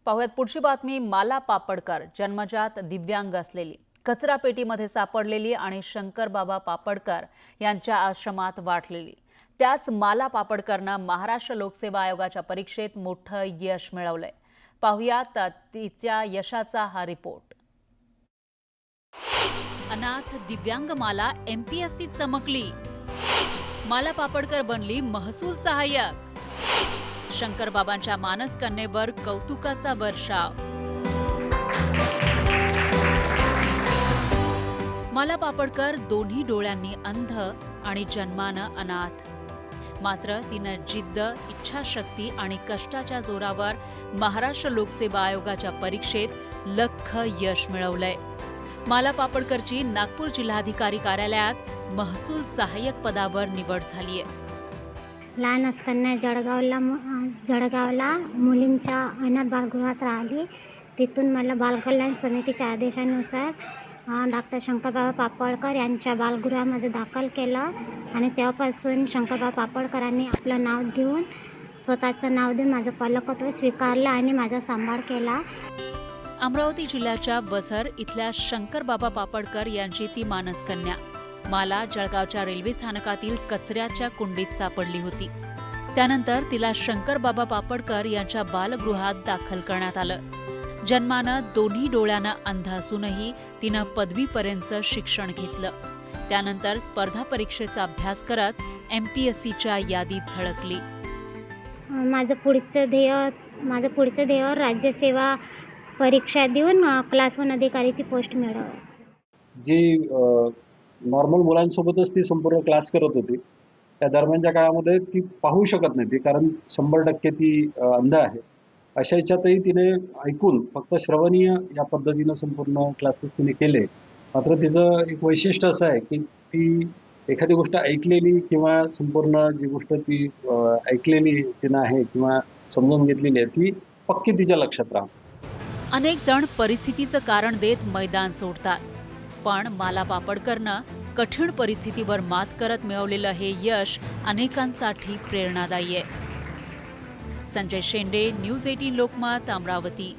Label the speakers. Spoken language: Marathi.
Speaker 1: पाहुयात पुढची बातमी। माला पापडकर जन्मजात दिव्यांग असलेली, कचरा पेटीमध्ये सापडलेली आणि शंकरबाबा पापडकर यांच्या आश्रमात वाढलेली त्याच माला पापडकरनं महाराष्ट्र लोकसेवा आयोगाच्या परीक्षेत मोठं यश मिळवलंय। पाहुयात तिच्या यशाचा हा रिपोर्ट। अनाथ दिव्यांग माला MPSC चमकली। माला पापडकर बनली महसूल सहाय्यक। शंकरबाबांच्या मानस कन्येवर कौतुकाचा वर्षाव। माला पापडकर दोन्ही डोळ्यांनी अंध आणि जन्मानं अनाथ, मात्र तिनं जिद्द, इच्छाशक्ती आणि कष्टाच्या जोरावर महाराष्ट्र लोकसेवा आयोगाच्या परीक्षेत लख यश मिळवलंय। माला पापडकरची नागपूर जिल्हाधिकारी कार्यालयात महसूल सहाय्यक पदावर निवड झालीय।
Speaker 2: लहान असताना जळगावला मुलींच्या अनाथ बालगृहात राहिली। तिथून मला बालकल्याण समितीच्या आदेशानुसार डॉक्टर शंकरबाबा पापडकर यांच्या बालगृहामध्ये दाखल केलं आणि तेव्हापासून शंकरबाबा पापडकरांनी आपलं नाव देऊन, स्वतःचं नाव देऊन माझं पालकत्व स्वीकारलं आणि माझा सांभाळ केला।
Speaker 1: अमरावती जिल्ह्याच्या वझर इथल्या शंकरबाबा पापडकर यांची ती मानसकन्या माला जळगावच्या रेल्वे स्थानकातील कचऱ्याच्या कुंडीत सापडली होती। त्यानंतर तिला शंकरबाबा पापडकर यांच्या बालगृहात दाखल करण्यात आलं। जन्मानं दोन्ही डोळ्यानं अंध असूनही तिनं पदवीपर्यंतचं शिक्षण घेतलं। त्यानंतर स्पर्धा परीक्षेचा अभ्यास करत MPSCच्या यादीत झळकली।
Speaker 2: माझं पुढचं ध्येय राज्यसेवा परीक्षा देऊन क्लास 1 अधिकारीची पोस्ट मिळव।
Speaker 3: जी नॉर्मल मुलांसोबतच ती संपूर्ण क्लास करत होती। त्या दरम्यानच्या काळामध्ये ती पाहू शकत नाही, ती कारण 100% ती अंध आहे। अशा ह्याच्यातही तिने ऐकून फक्त श्रवणीय या पद्धतीनं संपूर्ण क्लासेस तिने केले। मात्र तिचं एक वैशिष्ट्य असं आहे की ती एखादी गोष्ट ऐकलेली किंवा संपूर्ण जी गोष्ट ती ऐकलेली तिनं आहे किंवा समजून घेतलेली आहे ती पक्की तिच्या लक्षात राहते।
Speaker 1: अनेक जण परिस्थितीचं कारण देत मैदान सोडतात, पण माला पापडकरनं कठीण परिस्थितीवर मात करत मिळवलेलं हे यश अनेकांसाठी प्रेरणादायी आहे। संजय शेंडे, न्यूज 18 लोकमत, अमरावती।